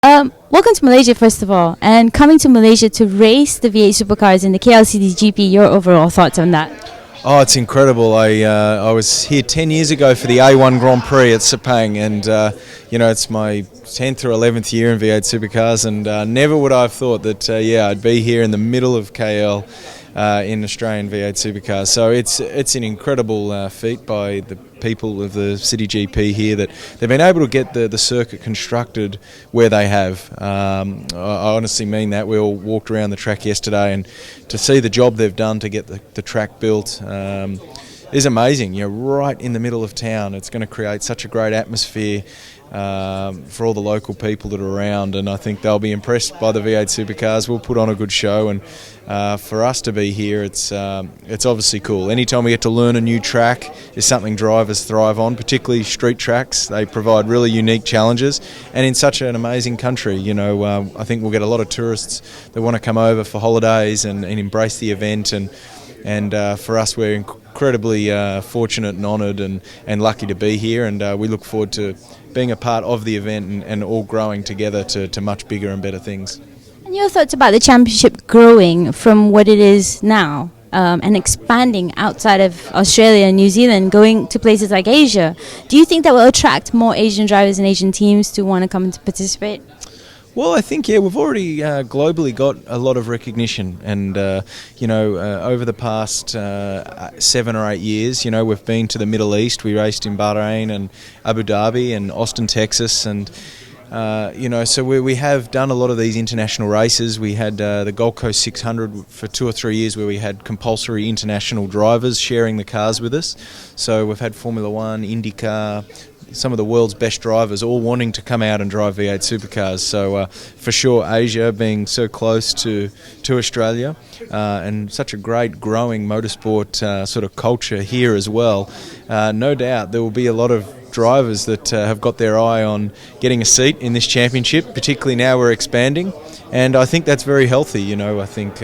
Welcome to Malaysia, first of all, and coming to Malaysia to race the V8 supercars in the KLCGP. Your overall thoughts on that? Oh, it's incredible. I was here 10 years ago for the A1 Grand Prix at Sepang, and it's my 10th or 11th year in V8 supercars, and never would I have thought that I'd be here in the middle of KL in Australian V8 supercars. So it's an incredible feat by the people of the City GP here that they've been able to get the circuit constructed where they have. I honestly mean that. We all walked around the track yesterday, and to see the job they've done to get the track built is amazing. Right in the middle of town. It's going to create such a great atmosphere for all the local people that are around, and I think they'll be impressed by the V8 supercars. We'll put on a good show, and for us to be here, it's obviously cool. Anytime we get to learn a new track is something drivers thrive on, particularly street tracks. They provide really unique challenges, and in such an amazing country, I think we'll get a lot of tourists that want to come over for holidays and embrace the event, and for us, we're incredibly fortunate and honoured and lucky to be here, and we look forward to being a part of the event and all growing together to much bigger and better things. And your thoughts about the championship growing from what it is now and expanding outside of Australia and New Zealand, going to places like Asia. Do you think that will attract more Asian drivers and Asian teams to want to come and participate? Well, I think, we've already globally got a lot of recognition, and, over the past 7 or 8 years, we've been to the Middle East. We raced in Bahrain and Abu Dhabi and Austin, Texas, and, so we have done a lot of these international races. We had the Gold Coast 600 for 2 or 3 years where we had compulsory international drivers sharing the cars with us. So we've had Formula One, IndyCar, some of the world's best drivers all wanting to come out and drive V8 supercars. So for sure, Asia being so close to Australia and such a great growing motorsport sort of culture here as well, no doubt there will be a lot of drivers that have got their eye on getting a seat in this championship, particularly now we're expanding, and I think that's very healthy. I think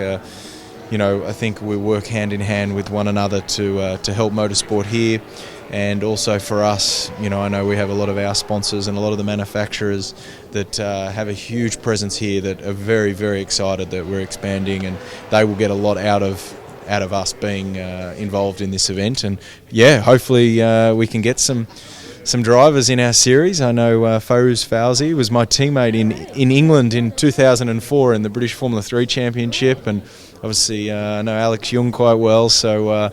we work hand in hand with one another to help motorsport here. And also for us, I know we have a lot of our sponsors and a lot of the manufacturers that have a huge presence here that are very, very excited that we're expanding, and they will get a lot out of us being involved in this event. And hopefully we can get some drivers in our series. I know Farouz Fauzi was my teammate in England in 2004 in the British Formula 3 Championship, and obviously I know Alex Young quite well, so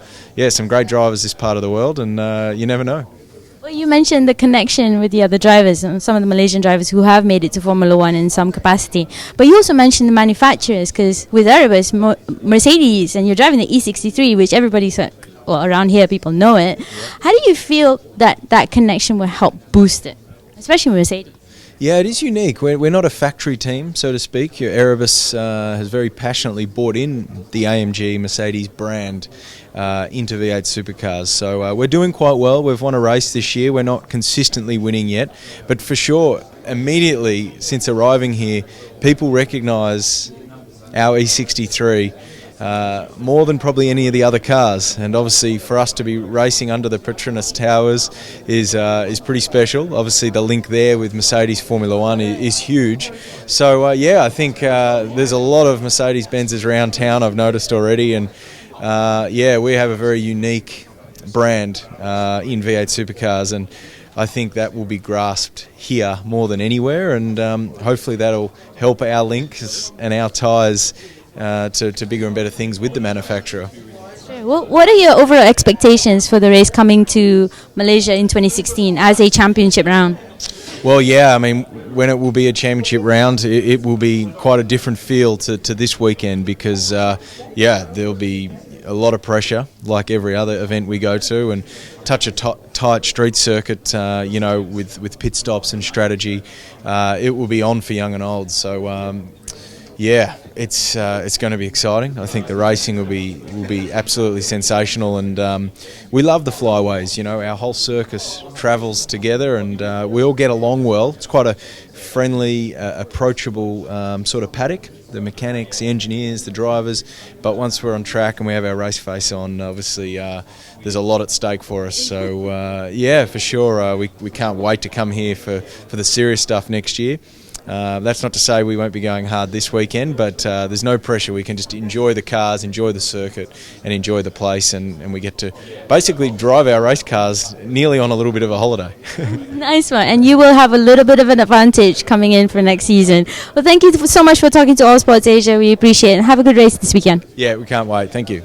some great drivers this part of the world, and you never know. Well, you mentioned the connection with the other drivers, and some of the Malaysian drivers who have made it to Formula One in some capacity, but you also mentioned the manufacturers, because with Erebus, Mercedes, and you're driving the E63, which everybody's around here, people know it. How do you feel that connection will help boost it, especially with Mercedes? Yeah, it is unique. We're not a factory team, so to speak. Erebus has very passionately bought in the AMG Mercedes brand into V8 supercars. So we're doing quite well. We've won a race this year. We're not consistently winning yet, but for sure, immediately since arriving here, people recognise our E63 more than probably any of the other cars, and obviously for us to be racing under the Petronas Towers is pretty special. Obviously the link there with Mercedes Formula One is huge. So I think there's a lot of Mercedes-Benzes around town, I've noticed already, and we have a very unique brand in V8 supercars, and I think that will be grasped here more than anywhere, and hopefully that'll help our links and our ties to bigger and better things with the manufacturer. Sure. Well, what are your overall expectations for the race coming to Malaysia in 2016 as a championship round? Well, when it will be a championship round, it will be quite a different feel to this weekend, because there'll be a lot of pressure like every other event we go to, and touch a tight street circuit, with pit stops and strategy. It will be on for young and old. So it's going to be exciting. I think the racing will be absolutely sensational, and we love the flyways. Our whole circus travels together, and we all get along well. It's quite a friendly, approachable sort of paddock. The mechanics, the engineers, the drivers, but once we're on track and we have our race face on, obviously there's a lot at stake for us. So for sure, we can't wait to come here for the serious stuff next year. That's not to say we won't be going hard this weekend, but there's no pressure. We can just enjoy the cars, enjoy the circuit, and enjoy the place, and we get to basically drive our race cars nearly on a little bit of a holiday. Nice one. And you will have a little bit of an advantage coming in for next season. Well, thank you so much for talking to All Sports Asia. We appreciate it. And have a good race this weekend. Yeah, we can't wait. Thank you.